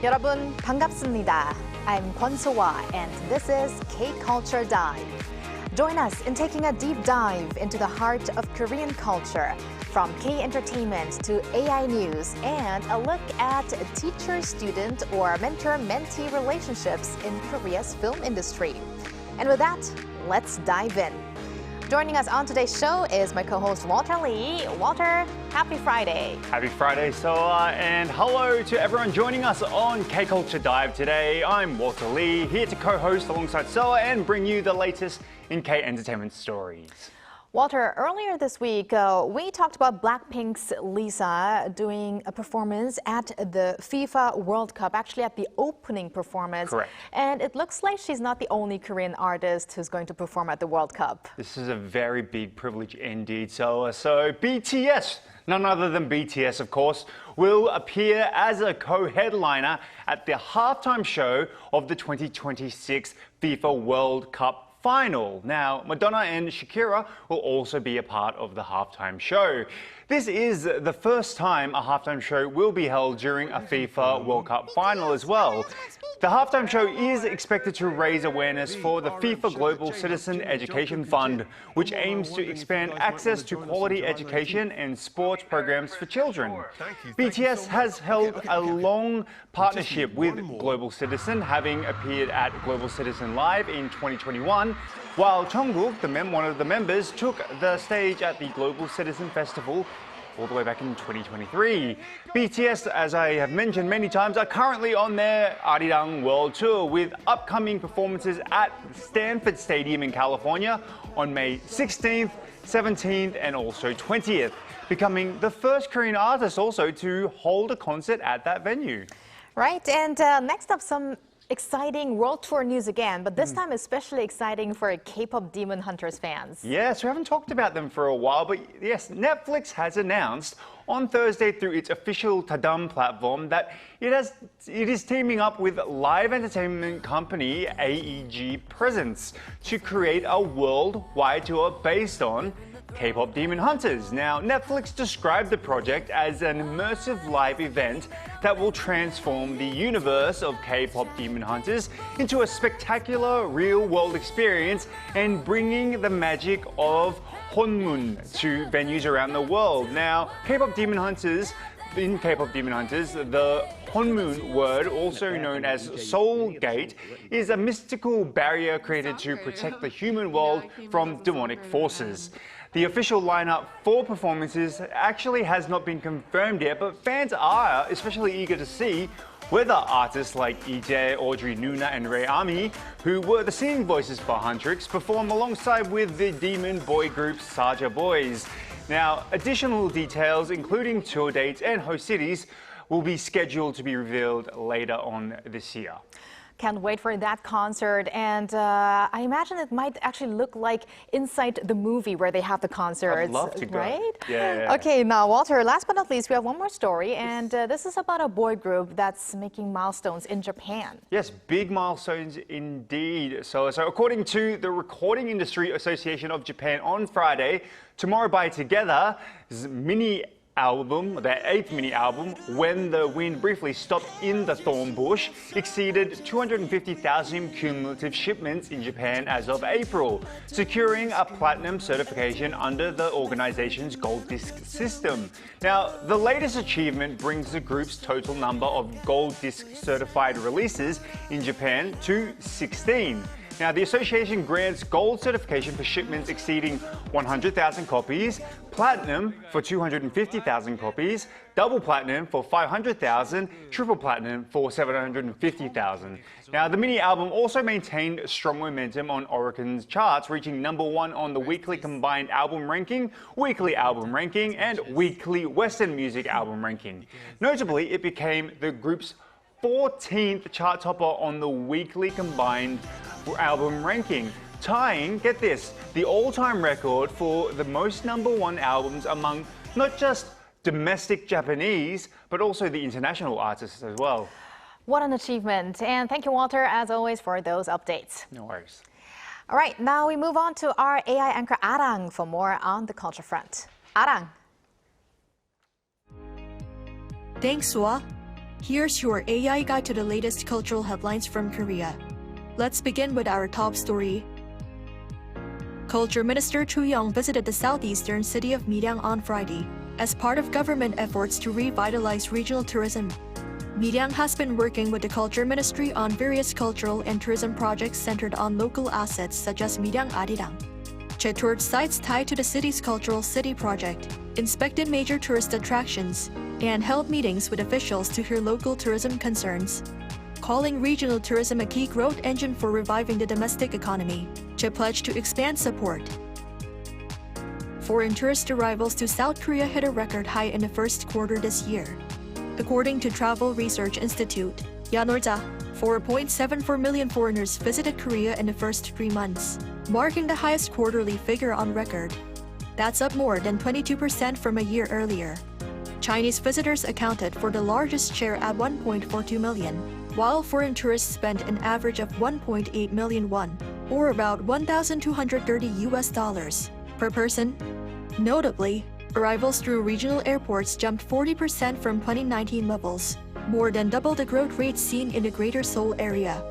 여러분 반갑습니다. I'm Kwon-soa and this is K-Culture Dive. Join us in taking a deep dive into the heart of Korean culture, from K-entertainment to AI news, and a look at teacher-student or mentor-mentee relationships in Korea's film industry. And with that, let's dive in. Joining us on today's show is my co-host Walter Lee. Walter, happy Friday. Happy Friday, Soa, and hello to everyone joining us on K-Culture Dive today. I'm Walter Lee, here to co-host alongside Soa and bring you the latest in K-entertainment stories. Walter, earlier this week, we talked about Blackpink's Lisa doing a performance at the FIFA World Cup, actually at the opening performance. Correct. And it looks like she's not the only Korean artist who's going to perform at the World Cup. This is a very big privilege indeed, Soa. So BTS, none other than BTS, of course, will appear as a co-headliner at the halftime show of the 2026 FIFA World Cup final. Now, Madonna and Shakira will also be a part of the halftime show. This is the first time a halftime show will be held during a FIFA World Cup final as well. The halftime show is expected to raise awareness for the FIFA Global Citizen Education Fund, which aims to expand access to quality education and sports programs for children. BTS has held a long partnership with Global Citizen, having appeared at Global Citizen Live in 2021, while Jungkook, one of the members, took the stage at the Global Citizen Festival all the way back in 2023. BTS, as I have mentioned many times, are currently on their Arirang World Tour with upcoming performances at Stanford Stadium in California on May 16th, 17th and also 20th, becoming the first Korean artist also to hold a concert at that venue. Right, and next up, some exciting world tour news again, but this time especially exciting for K-pop Demon Hunters fans. Yes, we haven't talked about them for a while, but yes, Netflix has announced on Thursday through its official Tadam platform that it is teaming up with live entertainment company AEG Presents to create a worldwide tour based on K-pop Demon Hunters. Now, Netflix described the project as an immersive live event that will transform the universe of K-pop Demon Hunters into a spectacular real-world experience and bringing the magic of Honmun to venues around the world. Now, K-pop Demon Hunters, the Honmun word, also known as Soul Gate, is a mystical barrier created to protect the human world from demonic forces. The official lineup for performances actually has not been confirmed yet, but fans are especially eager to see whether artists like Lee, Audrey Nuna and Ray Ami, who were the singing voices for Huntrix, perform alongside with the demon boy group Saja Boys. Now, additional details, including tour dates and host cities, will be scheduled to be revealed later on this year. Can't wait for that concert, and I imagine it might actually look like inside the movie where they have the concerts. I'd love to go. Right? Yeah. Okay, now Walter, last but not least, we have one more story, and this is about a boy group that's making milestones in Japan. Yes, big milestones indeed. So according to the Recording Industry Association of Japan on Friday, Tomorrow by Together's their eighth mini album, When the Wind Briefly Stopped in the Thorn Bush, exceeded 250,000 cumulative shipments in Japan as of April, securing a platinum certification under the organization's gold disc system. Now, the latest achievement brings the group's total number of gold disc certified releases in Japan to 16. Now, the association grants gold certification for shipments exceeding 100,000 copies, platinum for 250,000 copies, double platinum for 500,000, triple platinum for 750,000. Now, the mini album also maintained strong momentum on Oricon's charts, reaching #1 on the weekly combined album ranking, weekly album ranking, and weekly Western music album ranking. Notably, it became the group's 14th chart topper on the weekly combined album ranking, tying, get this, the all-time record for the most #1 albums among not just domestic Japanese, but also the international artists as well. What an achievement. And thank you, Walter, as always, for those updates. No worries. All right, now we move on to our AI anchor, Arang, for more on the culture front. Arang. Thanks, Wa. Here's your AI guide to the latest cultural headlines from Korea. Let's begin with our top story. Culture Minister Chu Young visited the southeastern city of Miryang on Friday as part of government efforts to revitalize regional tourism. Miryang has been working with the Culture Ministry on various cultural and tourism projects centered on local assets such as Miryang Arirang. Che toured sites tied to the city's Cultural City project, inspected major tourist attractions, and held meetings with officials to hear local tourism concerns. Calling regional tourism a key growth engine for reviving the domestic economy, Che pledged to expand support. Foreign tourist arrivals to South Korea hit a record high in the first quarter this year. According to Travel Research Institute, Yanorja, 4.74 million foreigners visited Korea in the first 3 months, marking the highest quarterly figure on record. That's up more than 22% from a year earlier. Chinese visitors accounted for the largest share at 1.42 million, while foreign tourists spent an average of 1.8 million won, or about $1,230 per person. Notably, arrivals through regional airports jumped 40% from 2019 levels, more than double the growth rate seen in the Greater Seoul area.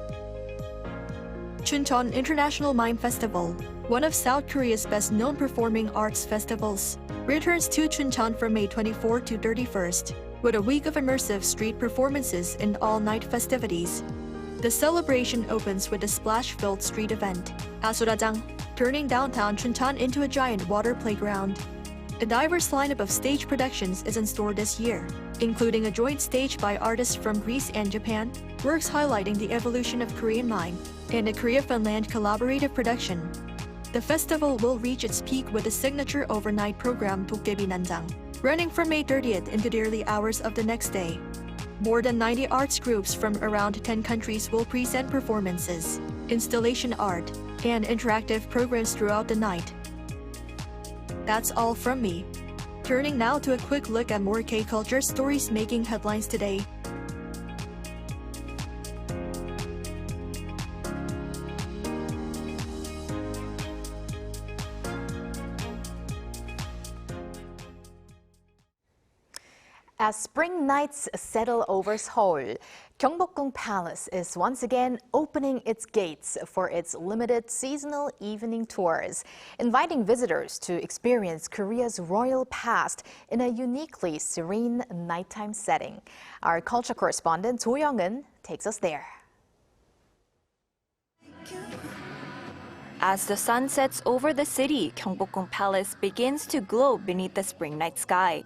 Chuncheon International Mime Festival, one of South Korea's best-known performing arts festivals, returns to Chuncheon from May 24 to 31st, with a week of immersive street performances and all-night festivities. The celebration opens with a splash-filled street event, Asurajang, turning downtown Chuncheon into a giant water playground. A diverse lineup of stage productions is in store this year, including a joint stage by artists from Greece and Japan, works highlighting the evolution of Korean mime, and a Korea-Finland collaborative production. The festival will reach its peak with the signature overnight program Dokkaebi Nanjang, running from May 30th into the early hours of the next day. More than 90 arts groups from around 10 countries will present performances, installation art, and interactive programs throughout the night. That's all from me. Turning now to a quick look at more K-culture stories making headlines today. As spring nights settle over Seoul, Gyeongbokgung Palace is once again opening its gates for its limited seasonal evening tours, inviting visitors to experience Korea's royal past in a uniquely serene nighttime setting. Our culture correspondent Jo Young-eun takes us there. As the sun sets over the city, Gyeongbokgung Palace begins to glow beneath the spring night sky.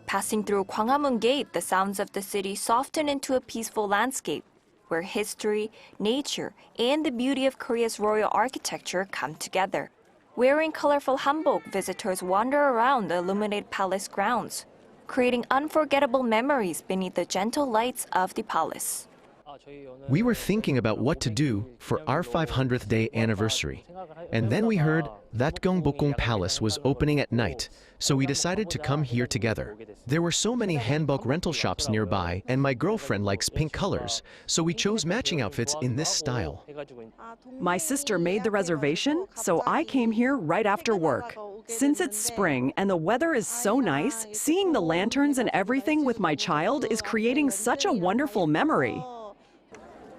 Passing through Gwanghwamun Gate, the sounds of the city soften into a peaceful landscape, where history, nature, and the beauty of Korea's royal architecture come together. Wearing colorful hanbok, visitors wander around the illuminated palace grounds, creating unforgettable memories beneath the gentle lights of the palace. We were thinking about what to do for our 500th day anniversary. And then we heard that Gyeongbokgung Palace was opening at night, so we decided to come here together. There were so many hanbok rental shops nearby, and my girlfriend likes pink colors, so we chose matching outfits in this style. My sister made the reservation, so I came here right after work. Since it's spring and the weather is so nice, seeing the lanterns and everything with my child is creating such a wonderful memory.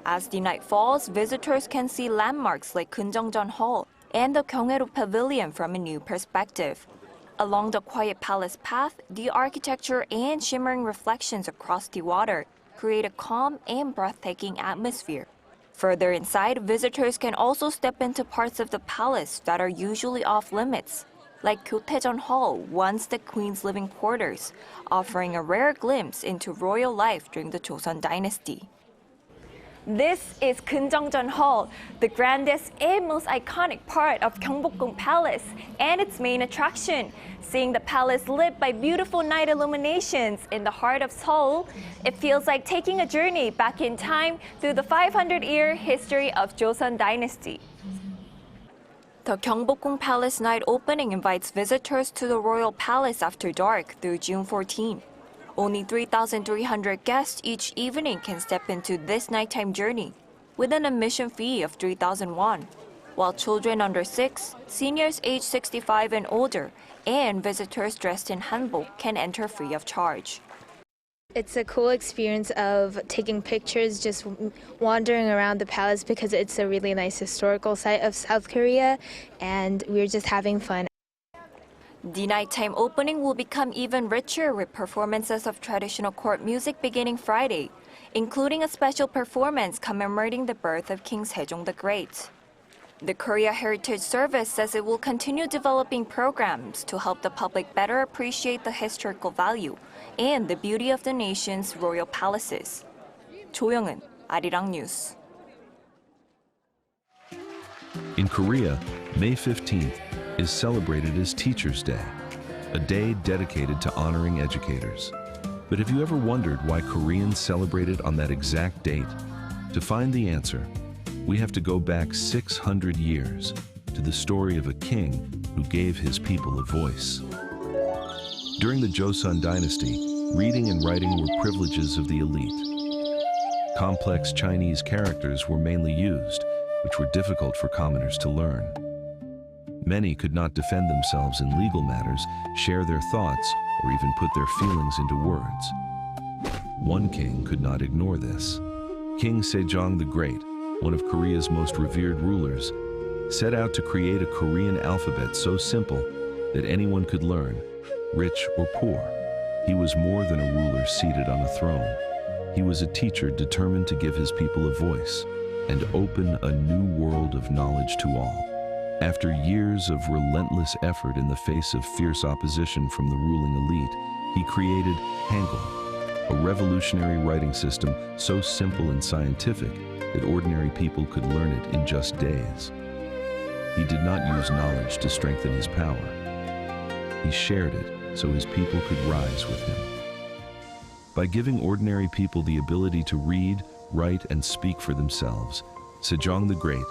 As the night falls, visitors can see landmarks like Keunjeongjeon Hall and the Gyeonghaeru Pavilion from a new perspective. Along the quiet palace path, the architecture and shimmering reflections across the water create a calm and breathtaking atmosphere. Further inside, visitors can also step into parts of the palace that are usually off limits, like Gyotaejeon Hall, once the queen's living quarters, offering a rare glimpse into royal life during the Joseon dynasty. This is Keunjeongjeon Hall, the grandest and most iconic part of Gyeongbokgung Palace and its main attraction. Seeing the palace lit by beautiful night illuminations in the heart of Seoul, it feels like taking a journey back in time through the 500-year history of Joseon dynasty. The Gyeongbokgung Palace night opening invites visitors to the royal palace after dark through June 14. Only 3,300 guests each evening can step into this nighttime journey, with an admission fee of 3,000 won, while children under 6, seniors aged 65 and older, and visitors dressed in hanbok can enter free of charge. It's a cool experience of taking pictures, just wandering around the palace because it's a really nice historical site of South Korea, and we're just having fun. The nighttime opening will become even richer with performances of traditional court music beginning Friday, including a special performance commemorating the birth of King Sejong the Great. The Korea Heritage Service says it will continue developing programs to help the public better appreciate the historical value and the beauty of the nation's royal palaces. 조영은, 아리랑 뉴스. In Korea, May 15th is celebrated as Teachers' Day, a day dedicated to honoring educators. But have you ever wondered why Koreans celebrate it on that exact date? To find the answer, we have to go back 600 years to the story of a king who gave his people a voice. During the Joseon dynasty, reading and writing were privileges of the elite. Complex Chinese characters were mainly used, which were difficult for commoners to learn. Many could not defend themselves in legal matters, share their thoughts, or even put their feelings into words. One king could not ignore this. King Sejong the Great, one of Korea's most revered rulers, set out to create a Korean alphabet so simple that anyone could learn, rich or poor. He was more than a ruler seated on a throne. He was a teacher determined to give his people a voice and open a new world of knowledge to all. After years of relentless effort in the face of fierce opposition from the ruling elite, he created Hangul, a revolutionary writing system so simple and scientific that ordinary people could learn it in just days. He did not use knowledge to strengthen his power. He shared it so his people could rise with him. By giving ordinary people the ability to read, write, and speak for themselves, Sejong the Great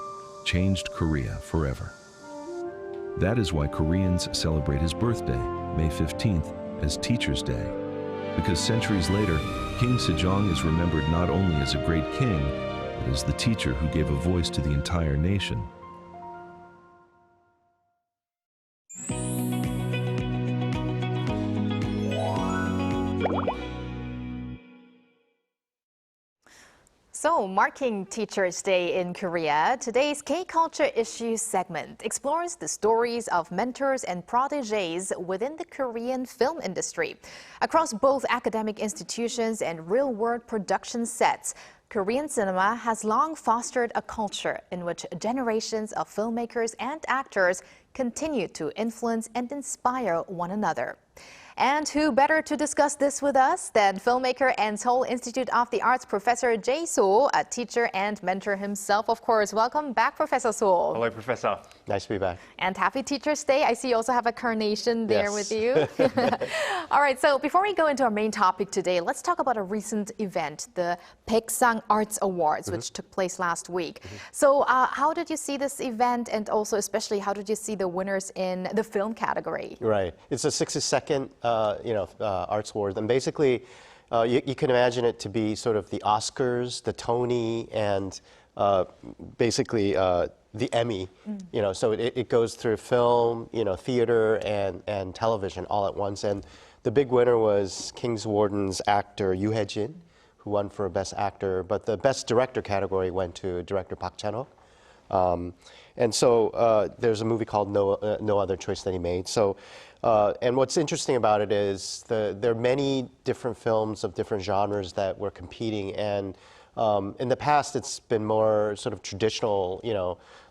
changed Korea forever. That is why Koreans celebrate his birthday, May 15th, as Teachers' Day. Because centuries later, King Sejong is remembered not only as a great king, but as the teacher who gave a voice to the entire nation. So, marking Teachers' Day in Korea, today's K-Culture Issues segment explores the stories of mentors and protégés within the Korean film industry. Across both academic institutions and real-world production sets, Korean cinema has long fostered a culture in which generations of filmmakers and actors continue to influence and inspire one another. And who better to discuss this with us than filmmaker and Seoul Institute of the Arts Professor Jae So, a teacher and mentor himself, of course. Welcome back, Professor So. Hello, Professor. Nice to be back. And happy Teachers' Day. I see you also have a carnation there Yes. with you. All right, so before we go into our main topic today, let's talk about a recent event, the Baeksang Arts Awards, which took place last week. So how did you see this event, and also especially how did you see the winners in the film category? Right. It's a 60-second arts award, and basically you can imagine it to be sort of the Oscars, the Tony, and basically the Emmy. So it goes through film, theater, and television all at once. And the big winner was King's Warden's actor Yoo Hae-jin, who won for Best Actor, but the Best Director category went to director Park Chan-wook. And so there's a movie called No Other Choice that he made. So, and what's interesting about it is there are many different films of different genres that were competing. And in the past, it's been more sort of traditional,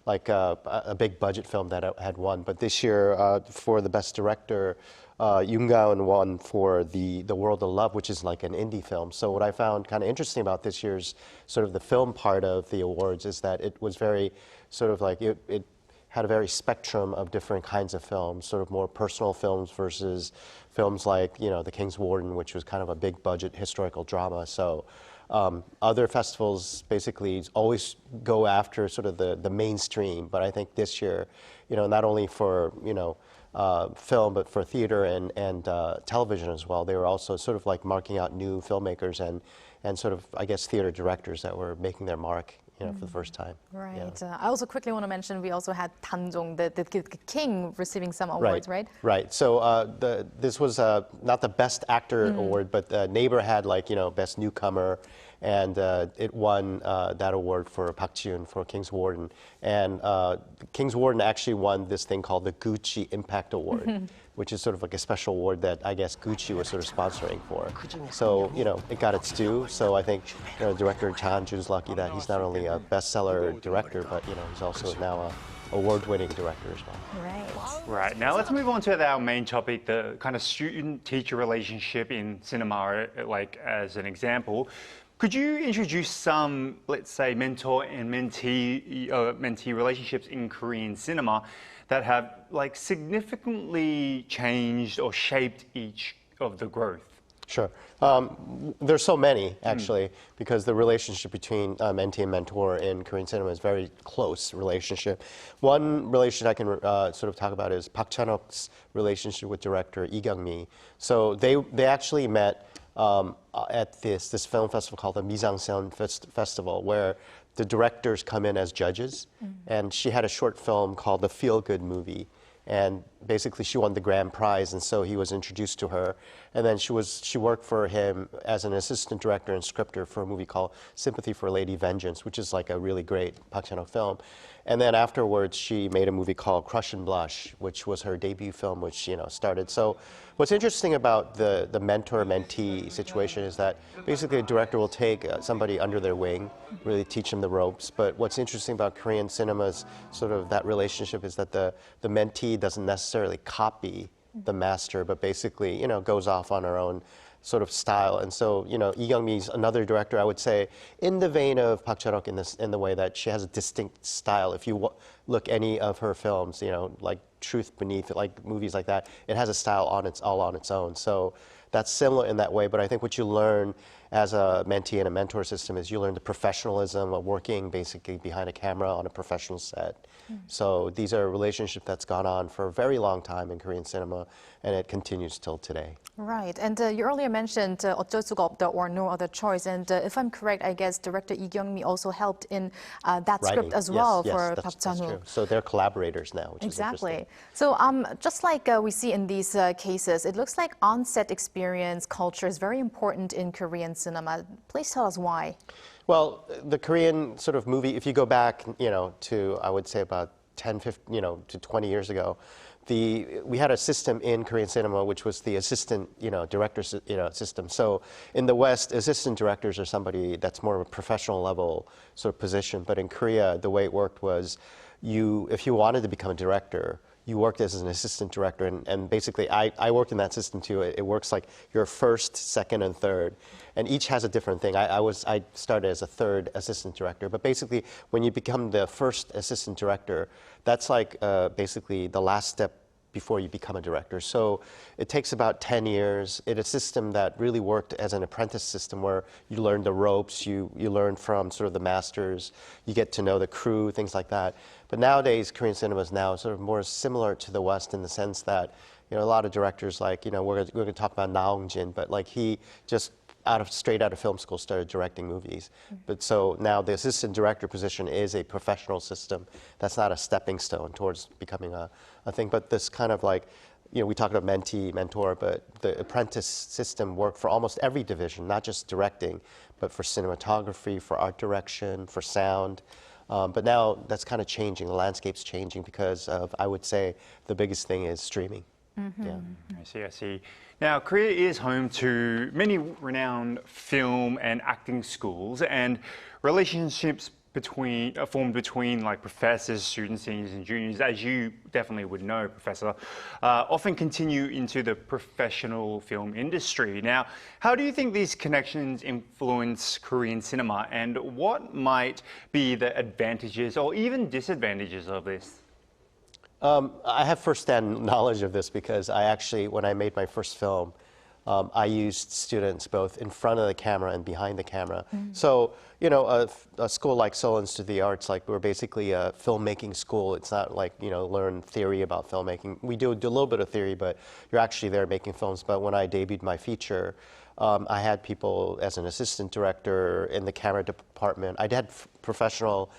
like a big budget film that had won. But this year, for the Best Director, Yoon Ga-eun won for the World of Love, which is like an indie film. So what I found kind of interesting about this year's sort of the film part of the awards is that it was very sort of like it had a very spectrum of different kinds of films, sort of more personal films versus films like, The King's Warden, which was kind of a big budget historical drama. So other festivals basically always go after sort of the mainstream, but I think this year, not only for, film, but for theater and television as well, they were also sort of like marking out new filmmakers and sort of, I guess, theater directors that were making their mark, for the first time. Right. Yeah. I also quickly want to mention we also had Tanjong, the king, receiving some awards, right? Right. So this was not the Best Actor award, but Neighbor had Best Newcomer, and it won that award for Park Ji-yoon for King's Warden. And King's Warden actually won this thing called the Gucci Impact Award, which is sort of like a special award that I guess Gucci was sort of sponsoring for. So, it got its due. So I think director Cha Han-jun's lucky that he's not only a bestseller director, but he's also now a award-winning director as well. Right. Right. Now let's move on to our main topic, the kind of student-teacher relationship in cinema, like as an example. Could you introduce some, let's say, mentor and mentee relationships in Korean cinema that have significantly changed or shaped each of the growth? Sure. There's so many, actually, because the relationship between mentee and mentor in Korean cinema is very close relationship. One relationship I can sort of talk about is Park Chan-wook's relationship with director Lee Kyung-mi. So they actually met at this film festival called the Misangseon Festival, where the directors come in as judges. And she had a short film called The Feel Good Movie. And basically she won the grand prize, and so he was introduced to her. And then she worked for him as an assistant director and scripter for a movie called Sympathy for Lady Vengeance, which is like a really great Park Chan-wook film. And then afterwards, she made a movie called Crush and Blush, which was her debut film, which started. So what's interesting about the mentor-mentee situation is that basically a director will take somebody under their wing, really teach them the ropes. But what's interesting about Korean cinema's sort of that relationship is that the mentee doesn't necessarily copy the master, but basically, goes off on her own sort of style. And so, Lee Kyung-mi's another director, I would say, in the vein of Park Chan-wook in the way that she has a distinct style. If you look any of her films, like Truth Beneath, like movies like that, it has a style all on its own. So that's similar in that way. But I think what you learn as a mentee and a mentor system is you learn the professionalism of working basically behind a camera on a professional set. So these are a relationship that's gone on for a very long time in Korean cinema, and it continues till today. Right, and you earlier mentioned 어쩔 수가 없다 or No Other Choice, and if I'm correct, I guess director Lee Kyung-mi also helped in that script as well for Park Chan-wook. So they're collaborators now, which is interesting. So just like we see in these cases, it looks like on-set experience culture is very important in Korean cinema. Please tell us why. Well, the Korean sort of movie, if you go back, to I would say about 10, 15, to 20 years ago, we had a system in Korean cinema which was the assistant, director, system. So in the West, assistant directors are somebody that's more of a professional level sort of position. But in Korea, the way it worked was, if you wanted to become a director, you worked as an assistant director, and basically I worked in that system too. It works like you're first, second, and third, and each has a different thing. I started as a third assistant director, but basically when you become the first assistant director, that's like basically the last step before you become a director. So it takes about 10 years. It's a system that really worked as an apprentice system where you learn the ropes, you learn from sort of the masters, you get to know the crew, things like that. But nowadays, Korean cinema is now sort of more similar to the West in the sense that, a lot of directors like, we're going to talk about Na Hong-jin, but like he just straight out of film school started directing movies. But so now the assistant director position is a professional system. That's not a stepping stone towards becoming a thing. But this kind of like, we talk about mentee, mentor, but the apprentice system worked for almost every division, not just directing, but for cinematography, for art direction, for sound. But now that's kind of changing. The landscape's changing because of, I would say, the biggest thing is streaming. Yeah. I see. Now, Korea is home to many renowned film and acting schools, and relationships formed between like professors, students, seniors, and juniors, as you definitely would know, Professor, often continue into the professional film industry. Now, how do you think these connections influence Korean cinema, and what might be the advantages or even disadvantages of this? I have first-hand knowledge of this because I actually, when I made my first film, I used students both in front of the camera and behind the camera. So, a school like Seoul Institute of the Arts, like we're basically a filmmaking school. It's not like, learn theory about filmmaking. We do a little bit of theory, but you're actually there making films. But when I debuted my feature, I had people as an assistant director in the camera department. I had professional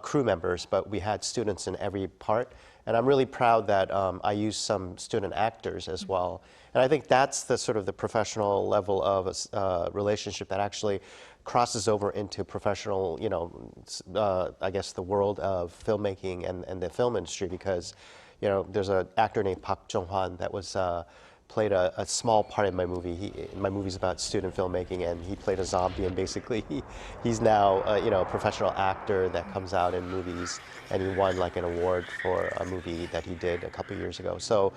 crew members, but we had students in every part. And I'm really proud that I used some student actors as well. And I think that's the sort of the professional level of a relationship that actually crosses over into professional, I guess the world of filmmaking and the film industry, because, there's an actor named Park Jong-hwan that was played a small part in my movie. My movie's about student filmmaking, and he played a zombie, and basically he's now a professional actor that comes out in movies, and he won like an award for a movie that he did a couple years ago. So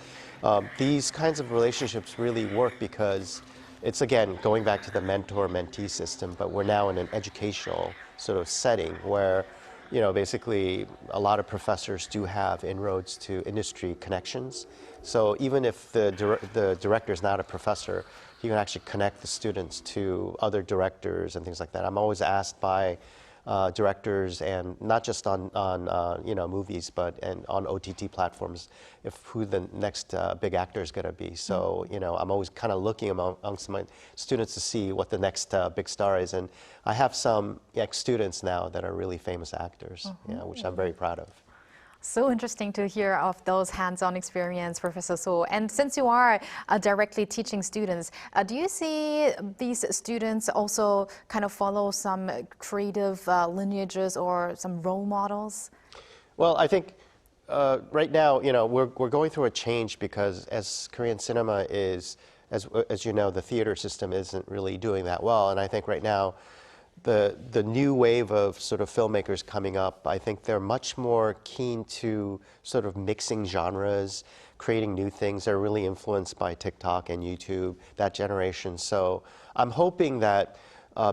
these kinds of relationships really work because it's, again, going back to the mentor-mentee system, but we're now in an educational sort of setting where basically a lot of professors do have inroads to industry connections. So even if the director is not a professor, he can actually connect the students to other directors and things like that. I'm always asked by directors, and not just on movies, but on OTT platforms, who the next big actor is going to be. So I'm always kind of looking amongst my students to see what the next big star is, and I have some ex-students now that are really famous actors, which I'm very proud of. So interesting to hear of those hands-on experience, Professor So. And since you are directly teaching students, do you see these students also kind of follow some creative lineages or some role models? Well, I think right now, we're going through a change because as Korean cinema is, as you know, the theater system isn't really doing that well. And I think right now, the new wave of sort of filmmakers coming up, I think they're much more keen to sort of mixing genres, creating new things. They're really influenced by TikTok and YouTube, that generation. So I'm hoping that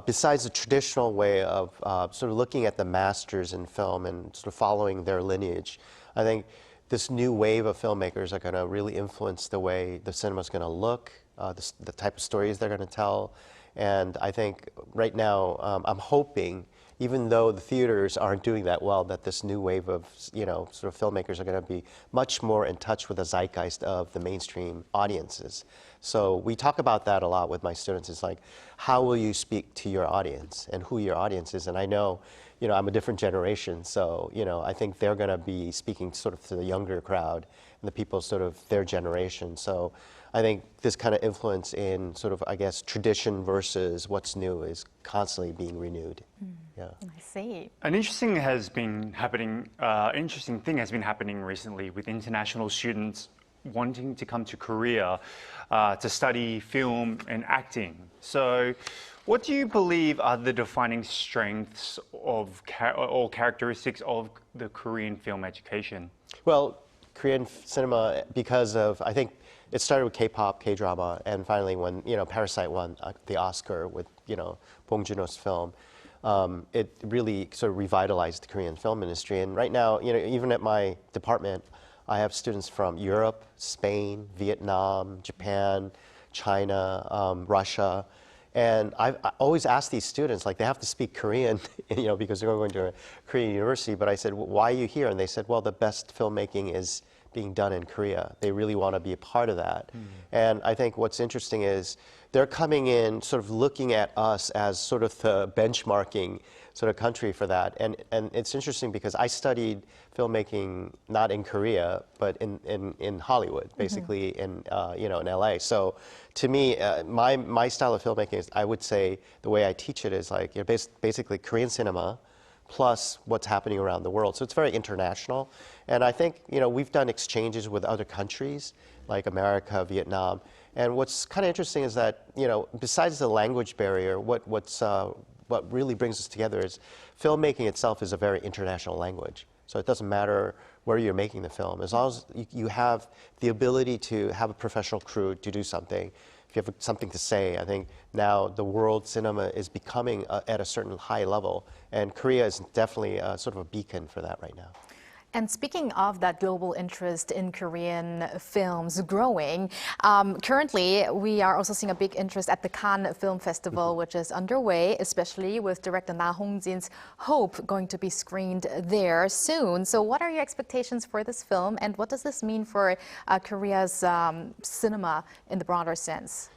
besides the traditional way of sort of looking at the masters in film and sort of following their lineage, I think this new wave of filmmakers are going to really influence the way the cinema is going to look, the type of stories they're going to tell. And I think right now, I'm hoping, even though the theaters aren't doing that well, that this new wave of, sort of filmmakers are going to be much more in touch with the zeitgeist of the mainstream audiences. So we talk about that a lot with my students. It's like, how will you speak to your audience and who your audience is? And I know, I'm a different generation, so, I think they're going to be speaking sort of to the younger crowd and the people sort of their generation. So I think this kind of influence in sort of, I guess, tradition versus what's new is constantly being renewed. Yeah. I see. An interesting thing has been happening recently with international students wanting to come to Korea to study film and acting. So what do you believe are the defining strengths of or characteristics of the Korean film education? Well, Korean cinema, because of, I think, it started with K-pop, K-drama, and finally when, Parasite won the Oscar with, Bong Joon-ho's film, it really sort of revitalized the Korean film industry. And right now, even at my department, I have students from Europe, Spain, Vietnam, Japan, China, Russia. And I always ask these students, like, they have to speak Korean, because they're going to a Korean university. But I said, well, why are you here? And they said, well, the best filmmaking is being done in Korea. They really want to be a part of that. And I think what's interesting is they're coming in sort of looking at us as sort of the benchmarking sort of country for that. And it's interesting because I studied filmmaking not in Korea, but in Hollywood, basically in LA. So to me, my style of filmmaking is, I would say, the way I teach it is like, basically Korean cinema plus what's happening around the world. So it's very international. And I think, we've done exchanges with other countries like America, Vietnam. And what's kind of interesting is that, besides the language barrier, what really brings us together is filmmaking itself is a very international language. So it doesn't matter where you're making the film. As long as you have the ability to have a professional crew to do something, if you have something to say, I think now the world cinema is becoming at a certain high level, and Korea is definitely sort of a beacon for that right now. And speaking of that global interest in Korean films growing, currently we are also seeing a big interest at the Cannes Film Festival, which is underway, especially with director Na Hong-jin's Hope going to be screened there soon. So what are your expectations for this film, and what does this mean for Korea's cinema in the broader sense?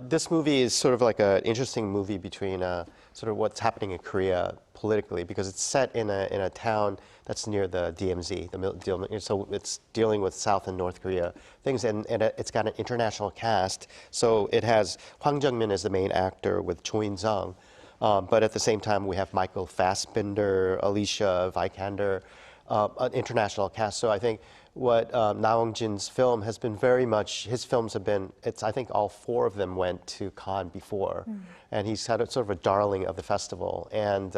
This movie is sort of like an interesting movie between sort of what's happening in Korea politically, because it's set in a town that's near the DMZ, so it's dealing with South and North Korea things, and it's got an international cast. So it has Hwang Jung-min as the main actor with Cho In-sung, but at the same time we have Michael Fassbender, Alicia Vikander, an international cast. So I think what Na Hong-jin's film has been very much, his films have been, I think all 4 of them went to Cannes before, and he's had sort of a darling of the festival. And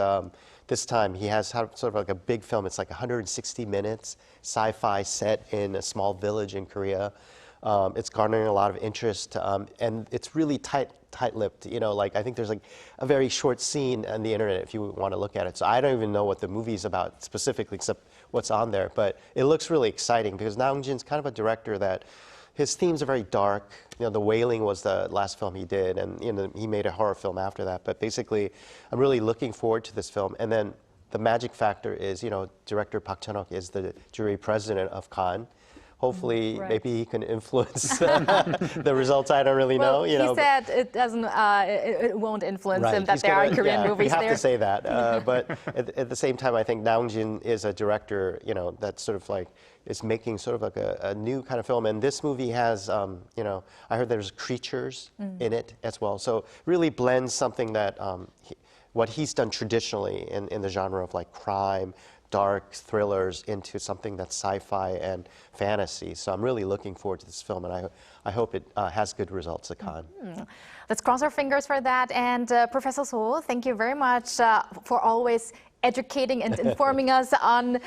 this time he has had sort of like a big film. It's like 160 minutes, sci-fi set in a small village in Korea. It's garnering a lot of interest, and it's really tight-lipped. You know, like I think there's like a very short scene on the internet if you want to look at it. So I don't even know what the movie's about specifically, except what's on there. But it looks really exciting because Na Hong-jin's kind of a director that his themes are very dark. You know, The Wailing was the last film he did, and you know, he made a horror film after that. But basically, I'm really looking forward to this film. And then the magic factor is, you know, director Park Chan-wook is the jury president of Cannes. Hopefully, maybe he can influence the results. I don't really know. You know, he said it doesn't. It won't influence him that there are Korean movies there. You have to say that. But at the same time, I think Na Hong-jin is a director, you know, that sort of like is making sort of like a new kind of film. And this movie has, you know, I heard there's creatures in it as well. So really blends something that what he's done traditionally in the genre of like crime, dark thrillers into something that's sci-fi and fantasy. So I'm really looking forward to this film, and I hope it has good results at Cannes. Let's cross our fingers for that. And Professor So, thank you very much for always educating and informing us on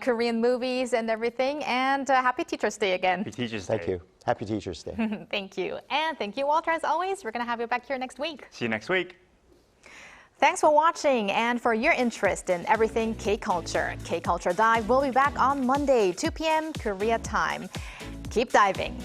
Korean movies and everything. And happy Teachers' Day again. Happy Teachers Day. Thank you. Happy Teachers' Day. Thank you. And thank you, Walter, as always. We're going to have you back here next week. See you next week. Thanks for watching and for your interest in everything K-Culture. K-Culture Dive will be back on Monday, 2 p.m. Korea time. Keep diving.